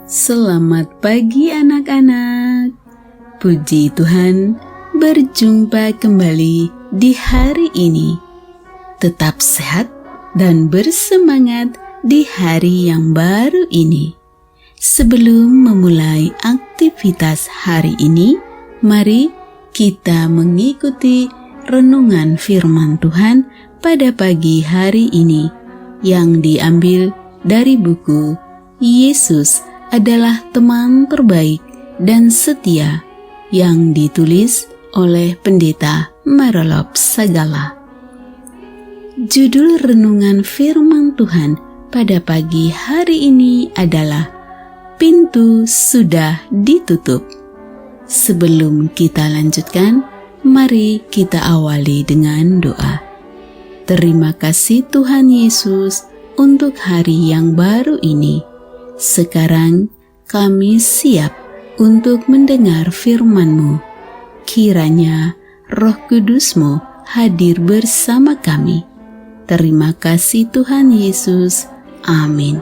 Selamat pagi anak-anak. Puji Tuhan, berjumpa kembali di hari ini. Tetap sehat dan bersemangat di hari yang baru ini. Sebelum memulai aktivitas hari ini, mari kita mengikuti renungan firman Tuhan pada pagi hari ini yang diambil dari buku Yesus adalah teman terbaik dan setia yang ditulis oleh Pendeta Marolop Sagala. Judul renungan firman Tuhan pada pagi hari ini adalah Pintu Sudah Ditutup. Sebelum kita lanjutkan, mari kita awali dengan doa. Terima kasih Tuhan Yesus untuk hari yang baru ini. Sekarang kami siap untuk mendengar firman-Mu. Kiranya Roh Kudus-Mu hadir bersama kami. Terima kasih Tuhan Yesus. Amin.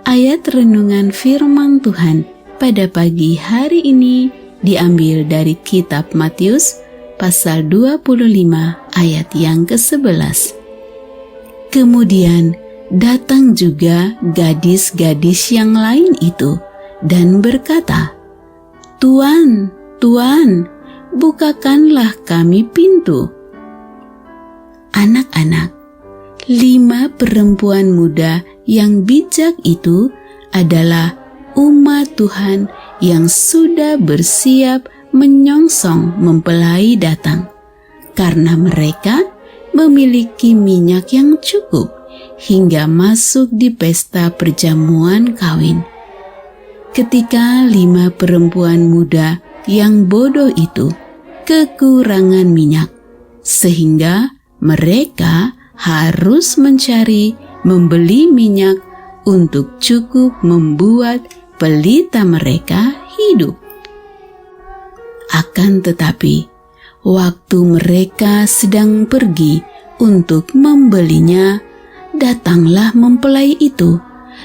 Ayat renungan firman Tuhan pada pagi hari ini diambil dari kitab Matius pasal 25 ayat yang ke-11. Kemudian datang juga gadis-gadis yang lain itu dan berkata, "Tuan, Tuan, bukakanlah kami pintu." Anak-anak, 5 perempuan muda yang bijak itu adalah umat Tuhan yang sudah bersiap menyongsong mempelai datang, karena mereka memiliki minyak yang cukup hingga masuk di pesta perjamuan kawin. Ketika 5 perempuan muda yang bodoh itu kekurangan minyak, sehingga mereka harus membeli minyak untuk cukup membuat pelita mereka hidup. Akan tetapi, waktu mereka sedang pergi untuk membelinya, datanglah mempelai itu,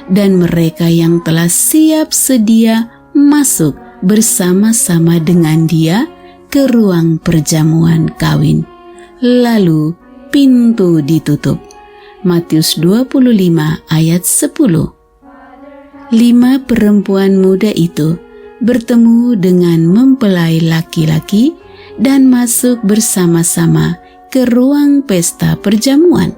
dan mereka yang telah siap sedia masuk bersama-sama dengan dia ke ruang perjamuan kawin. Lalu pintu ditutup. Matius 25 ayat 10. 5 perempuan muda itu bertemu dengan mempelai laki-laki dan masuk bersama-sama ke ruang pesta perjamuan.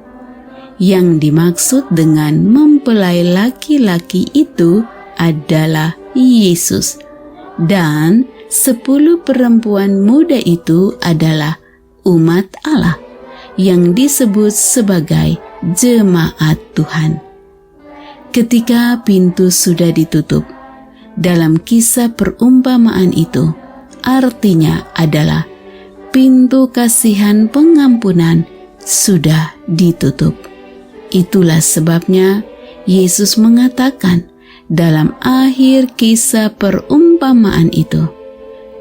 Yang dimaksud dengan mempelai laki-laki itu adalah Yesus, dan 10 perempuan muda itu adalah umat Allah yang disebut sebagai jemaat Tuhan. Ketika pintu sudah ditutup, dalam kisah perumpamaan itu artinya adalah pintu kasihan pengampunan sudah ditutup. Itulah sebabnya Yesus mengatakan dalam akhir kisah perumpamaan itu,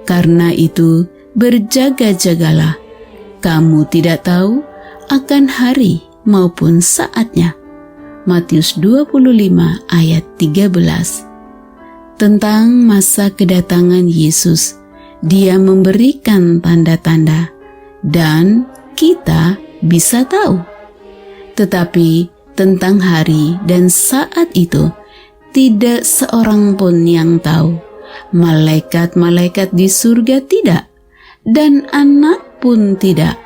"Karena itu berjaga-jagalah, kamu tidak tahu akan hari maupun saatnya." Matius 25 ayat 13. Tentang masa kedatangan Yesus, Dia memberikan tanda-tanda dan kita bisa tahu. Tetapi tentang hari dan saat itu tidak seorang pun yang tahu. Malaikat-malaikat di surga tidak, dan anak pun tidak,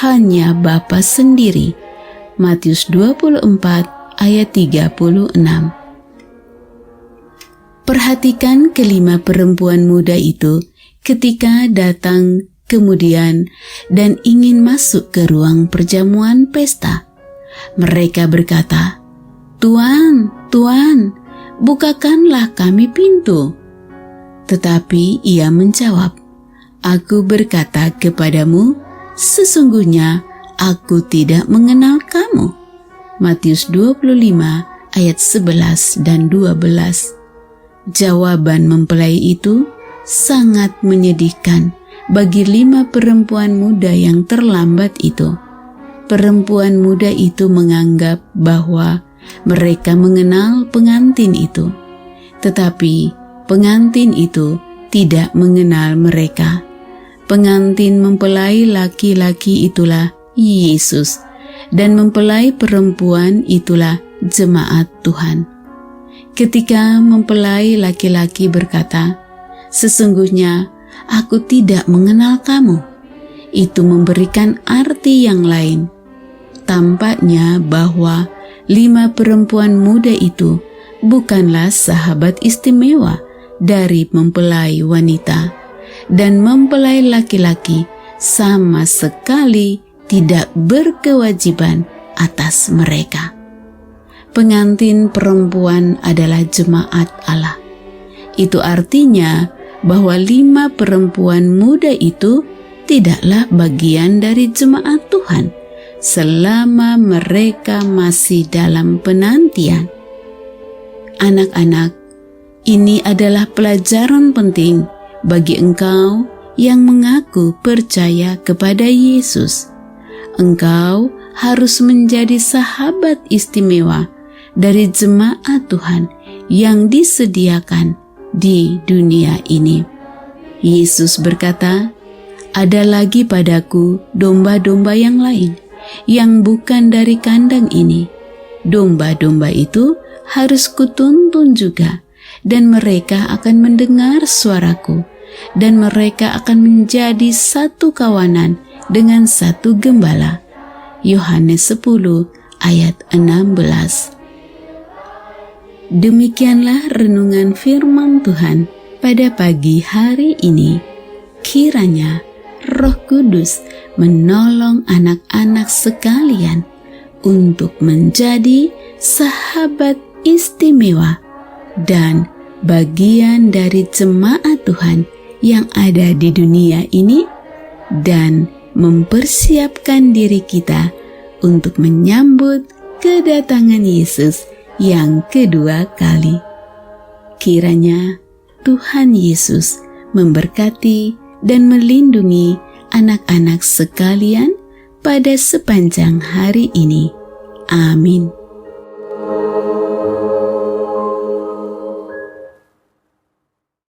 hanya Bapa sendiri. Matius 24 ayat 36. Perhatikan kelima perempuan muda itu ketika datang kemudian dan ingin masuk ke ruang perjamuan pesta. Mereka berkata, "Tuan, Tuan, bukakanlah kami pintu." Tetapi ia menjawab, "Aku berkata kepadamu, sesungguhnya aku tidak mengenal kamu." Matius 25 ayat 11 dan 12. Jawaban mempelai itu sangat menyedihkan bagi 5 perempuan muda yang terlambat itu. Perempuan muda itu menganggap bahwa mereka mengenal pengantin itu, Tetapi pengantin itu tidak mengenal mereka. Pengantin mempelai laki-laki itulah Yesus, dan mempelai perempuan itulah jemaat Tuhan. Ketika mempelai laki-laki berkata, "Sesungguhnya aku tidak mengenal kamu," itu memberikan arti yang lain. Tampaknya bahwa 5 perempuan muda itu bukanlah sahabat istimewa dari mempelai wanita, dan mempelai laki-laki sama sekali tidak berkewajiban atas mereka. Pengantin perempuan adalah jemaat Allah. Itu artinya bahwa 5 perempuan muda itu tidaklah bagian dari jemaat Tuhan selama mereka masih dalam penantian. Anak-anak, ini adalah pelajaran penting bagi engkau yang mengaku percaya kepada Yesus. Engkau harus menjadi sahabat istimewa dari jemaat Tuhan yang disediakan di dunia ini. Yesus berkata, "Ada lagi padaku domba-domba yang lain yang bukan dari kandang ini. Domba-domba itu harus kutuntun juga, dan mereka akan mendengar suaraku, dan mereka akan menjadi satu kawanan dengan satu gembala." Yohanes 10 ayat 16. Demikianlah renungan firman Tuhan pada pagi hari ini. Kiranya Roh Kudus menolong anak-anak sekalian untuk menjadi sahabat istimewa dan bagian dari jemaat Tuhan yang ada di dunia ini, dan mempersiapkan diri kita untuk menyambut kedatangan Yesus yang kedua kali. Kiranya Tuhan Yesus memberkati dan melindungi anak-anak sekalian pada sepanjang hari ini. Amin.